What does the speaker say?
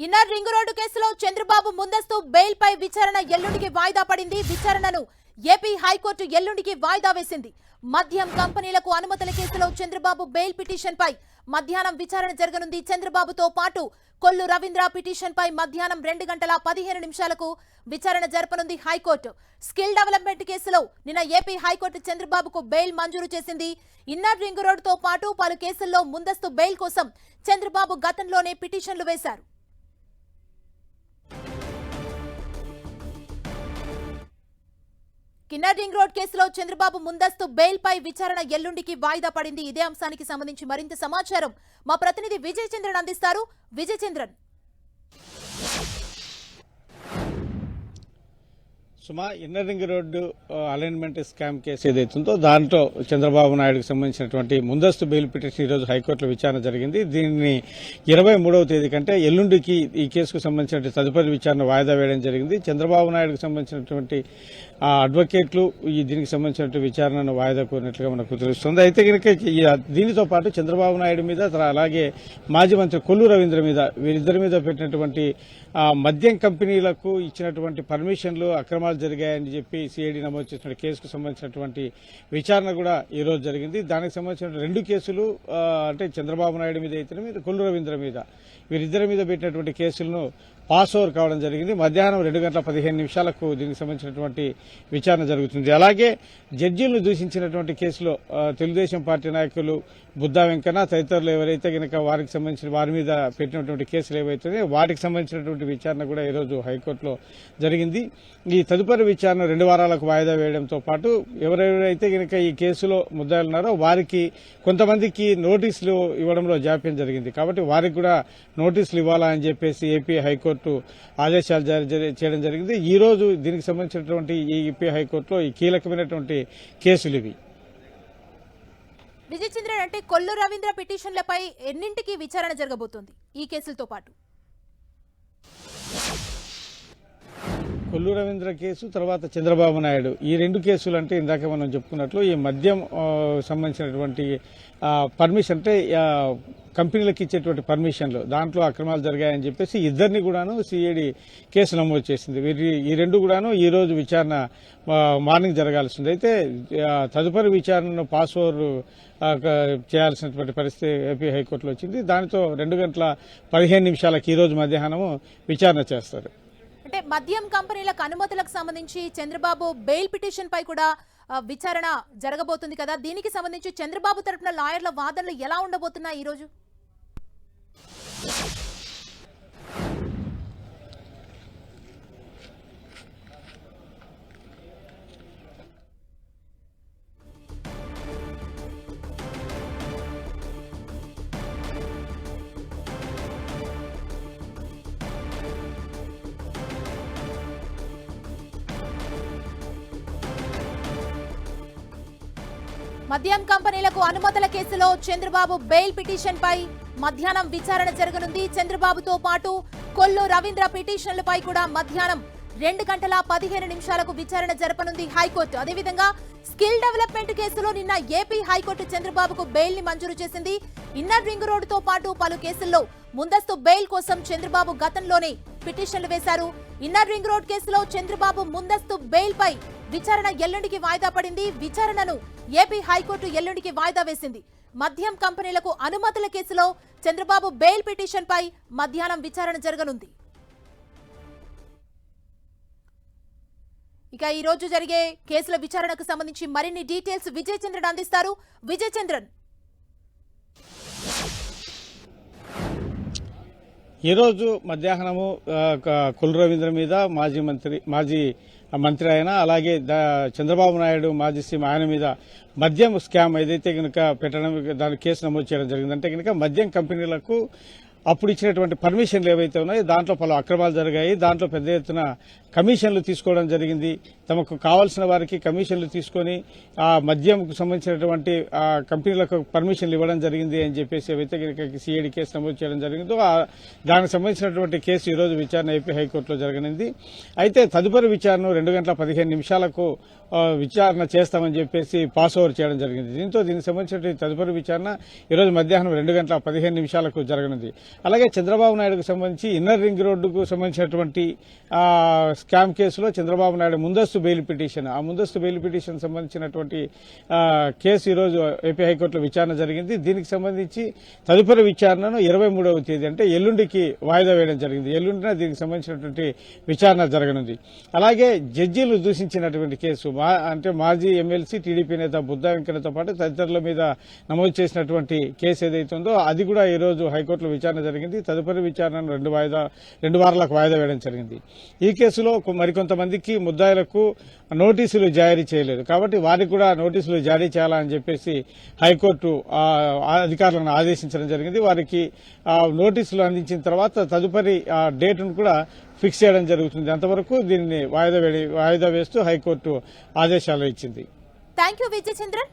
Inner ring road కేసులో చంద్రబాబు ముందస్తు bail పై విచారణ ఎల్లుండికి వాయిదా పడింది. విచారణను ఏపీ హైకోర్టు ఎల్లుండికి వాయిదా వేసింది. మద్యం కంపెనీలకు అనుమతుల కేసులో చంద్రబాబు బెయిల్ పిటిషన్ పై మధ్యాహ్నం విచారణ జరగనుంది. చంద్రబాబుతో పాటు కొల్లు రవీంద్ర పిటిషన్ పై మధ్యాహ్నం 2:15 విచారణ జరపనుంది హైకోర్టు. స్కిల్ డెవలప్మెంట్ కేసులో నిన్న ఏపీ హైకోర్టు చంద్రబాబుకు బెయిల్ మంజూరు చేసింది. ఇన్నర్ రింగ్ రోడ్డుతో పాటు పలు కేసుల్లో ముందస్తు బెయిల్ కోసం చంద్రబాబు గతంలోనే పిటిషన్లు వేశారు. ఇన్నర్ రింగ్ రోడ్ కేసులో చంద్రబాబు ముందస్తు బెయిల్ పై విచారణ ఎల్లుండికి వాయిదా పడింది. ఇదే అంశానికి సంబంధించి మరింత సమాచారం మా ప్రతినిధి విజయ్ చంద్రన్ అందిస్తారు. విజయ్ చంద్రన్. సుమా, inner ring road alignment scam case ఏదైతుందో దాంట్లో చంద్రబాబు నాయుడుకు సంబంధించినటువంటి ముందస్తు బెయిల్ పిటిషన్ ఈరోజు హైకోర్టులో విచారణ జరిగింది. దీన్ని 23వ తేదీ కంటే ఎల్లుండికి ఈ కేసుకు సంబంధించిన తదుపరి విచారణ వాయిదా వేయడం జరిగింది. చంద్రబాబు నాయుడుకు సంబంధించినటువంటి అడ్వకేట్లు దీనికి సంబంధించిన విచారణను వాయిదా కోరినట్లుగా మనకు తెలుస్తుంది. అయితే కనుక దీనితో పాటు చంద్రబాబు నాయుడు మీద అలాగే మాజీ మంత్రి కొల్లు రవీంద్ర మీద వీరిద్దరి మీద పెట్టినటువంటి మద్యం కంపెనీలకు ఇచ్చినటువంటి పర్మిషన్లు అక్రమాలు జరిగాయని చెప్పి సిఐడి నమోదు చేసిన కేసుకు సంబంధించినటువంటి విచారణ కూడా ఈ రోజు జరిగింది. దానికి సంబంధించిన 2 కేసులు అంటే చంద్రబాబు నాయుడు మీద అయితే కొల్లు రవీంద్ర మీద వీరిద్దరి మీద పెట్టినటువంటి కేసులను పాస్ ఓవర్ కావడం జరిగింది. మధ్యాహ్నం 2:15 దీనికి సంబంధించినటువంటి విచారణ జరుగుతుంది. అలాగే జడ్జీలను దూషించినటువంటి కేసులో తెలుగుదేశం పార్టీ నాయకులు బుద్దా వెంకన్న తదితరులు ఎవరైతే కనుక వారికి సంబంధించిన వారి మీద పెట్టినటువంటి కేసులు ఏవైతే వాటికి సంబంధించినటువంటి విచారణ కూడా ఈరోజు హైకోర్టులో జరిగింది. ఈ తదుపరి విచారణ 2 వారాలకు వాయిదా వేయడంతో పాటు ఎవరెవరైతే కనుక ఈ కేసులో ముద్దాయిలున్నారో వారికి కొంతమందికి నోటీసులు ఇవ్వడంలో జాప్యం జరిగింది. కాబట్టి వారికి కూడా నోటీసులు ఇవ్వాలా అని చెప్పేసి ఏపీ హైకోర్టు ఆదేశాలు జారీ చేయడం జరిగింది. ఈ రోజు దీనికి సంబంధించినటువంటి ఈ ఏపీ హైకోర్టులో ఈ కీలకమైనటువంటి కేసులు ఇవి. విజయ్ చంద్రన్, అంటే కొల్లు రవీంద్ర పిటిషన్లపై ఎన్నింటికి విచారణ జరగబోతోంది ఈ కేసులతో పాటు? కొల్లు రవీంద్ర కేసు తర్వాత చంద్రబాబు నాయుడు ఈ 2 కేసులు అంటే ఇందాక మనం చెప్పుకున్నట్లు ఈ మద్యం సంబంధించినటువంటి పర్మిషన్ అంటే కంపెనీలకు ఇచ్చేటువంటి పర్మిషన్లు దాంట్లో అక్రమాలు జరిగాయని చెప్పేసి ఇద్దరిని కూడాను సిఐడి కేసు నమోదు చేసింది. ఈ 2 కూడాను ఈ రోజు విచారణ మార్నింగ్ జరగాల్సింది. అయితే తదుపరి విచారణను పాస్ ఓవర్ చేయాల్సినటువంటి పరిస్థితి ఏపీ హైకోర్టులో వచ్చింది. దానితో 2:15 ఈ రోజు మధ్యాహ్నం విచారణ చేస్తారు. అంటే మద్యం కంపెనీలకు అనుమతులకు సంబంధించి చంద్రబాబు బెయిల్ పిటిషన్ పై కూడా విచారణ జరగబోతుంది కదా. దీనికి సంబంధించి చంద్రబాబు తరపున లాయర్ల వాదనలు ఎలా ఉండబోతున్నాయి ఈ రోజు? మద్యం కంపెనీలకు అనుమతుల కేసులో చంద్రబాబు బెయిల్ పిటిషన్ పై మధ్యాహ్నం విచారణ జరగనుంది. చంద్రబాబుతో పాటు కొల్లు రవీంద్ర పిటిషన్లపై కూడా మధ్యాహ్నం 2:15 విచారణ జరపనుంది హైకోర్టు. అదేవిధంగా స్కిల్ డెవలప్మెంట్ కేసులో నిన్న ఏపీ హైకోర్టు చంద్రబాబుకు బెయిల్ ని మంజూరు చేసింది. ఇన్నర్ రింగ్ రోడ్డుతో పాటు పలు కేసుల్లో ముందస్తు బెయిల్ కోసం చంద్రబాబు గతంలోనే పిటిషన్లు వేశారు. ఇన్నర్ రింగ్ రోడ్ కేసులో చంద్రబాబు ముందస్తు బెయిల్ పై విచారణ ఎల్లుండికి వాయిదా పడింది. విచారణను ఏపీ హైకోర్టు ఎల్లుండికి వాయిదా వేసింది. మద్యం కంపెనీలకు అనుమతుల కేసులో చంద్రబాబు బెయిల్ పిటిషన్ పై మధ్యాహ్నం విచారణ జరగనుంది. ఇక ఈ రోజు జరిగే కేసుల విచారణకు సంబంధించి మరిన్ని డీటెయిల్స్ విజయ్ చంద్రన్ అందిస్తారు. విజయ్ చంద్రన్. ఈ రోజు మధ్యాహ్నము కొల్లు రవీంద్ర మీద మాజీ మంత్రి ఆయన అలాగే చంద్రబాబు నాయుడు మాజీ సీఎం ఆయన మీద మద్యం స్కామ్ ఏదైతే కనుక పెట్టడం దాని కేసు నమోదు చేయడం జరిగింది. అంటే కనుక మద్యం కంపెనీలకు అప్పుడు ఇచ్చినటువంటి పర్మిషన్లు ఏవైతే ఉన్నాయో దాంట్లో పలు అక్రమాలు జరిగాయి. దాంట్లో పెద్ద ఎత్తున కమిషన్లు తీసుకోవడం జరిగింది. తమకు కావాల్సిన వారికి కమిషన్లు తీసుకొని ఆ మద్యంకు సంబంధించినటువంటి కంపెనీలకు పర్మిషన్లు ఇవ్వడం జరిగింది అని చెప్పేసి ఏవైతే సిఐడి కేసు నమోదు చేయడం జరిగిందో దానికి సంబంధించినటువంటి కేసు ఈ రోజు విచారణ ఏపీ హైకోర్టులో జరగనుంది. అయితే తదుపరి విచారణ 2:15 విచారణ చేస్తామని చెప్పేసి పాస్ ఓవర్ చేయడం జరిగింది. దీనికి సంబంధించిన తదుపరి విచారణ ఈ రోజు మధ్యాహ్నం 2:15 జరగనుంది. అలాగే చంద్రబాబు నాయుడుకు సంబంధించి ఇన్నర్ రింగ్ రోడ్డుకు సంబంధించినటువంటి స్కామ్ కేసులో చంద్రబాబు నాయుడు ముందస్తు బెయిల్ పిటిషన్, ఆ ముందస్తు బెయిల్ పిటిషన్ సంబంధించినటువంటి కేసు ఈరోజు ఏపీ హైకోర్టులో విచారణ జరిగింది. దీనికి సంబంధించి తదుపరి విచారణను 23వ తేదీ అంటే ఎల్లుండికి వాయిదా వేయడం జరిగింది. ఎల్లుండిన దీనికి సంబంధించినటువంటి విచారణ జరగనుంది. అలాగే జడ్జీలు దూషించినటువంటి కేసు అంటే మాజీ ఎమ్మెల్సీ టీడీపీ నేత బుద్ధా వెంకన్నతో పాటు తదితరుల మీద నమోదు చేసినటువంటి కేసు ఏదైతే ఉందో అది కూడా ఈ రోజు హైకోర్టులో విచారణ జరిగింది. తదుపరి విచారణను 2 వారాలకు వాయిదా వేయడం జరిగింది. ఈ కేసులో మరికొంతమందికి ముద్దాయిలకు నోటీసులు జారీ చేయలేదు కాబట్టి వారికి కూడా నోటీసులు జారీ చేయాలని చెప్పేసి హైకోర్టు అధికారులను ఆదేశించడం జరిగింది. వారికి నోటీసులు అందించిన తర్వాత తదుపరి డేట్ను కూడా ఫిక్స్ చేయడం జరుగుతుంది. అంతవరకు దీన్ని వాయిదా వేస్తూ హైకోర్టు ఆదేశాలు ఇచ్చింది. Thank you Vijayachandran.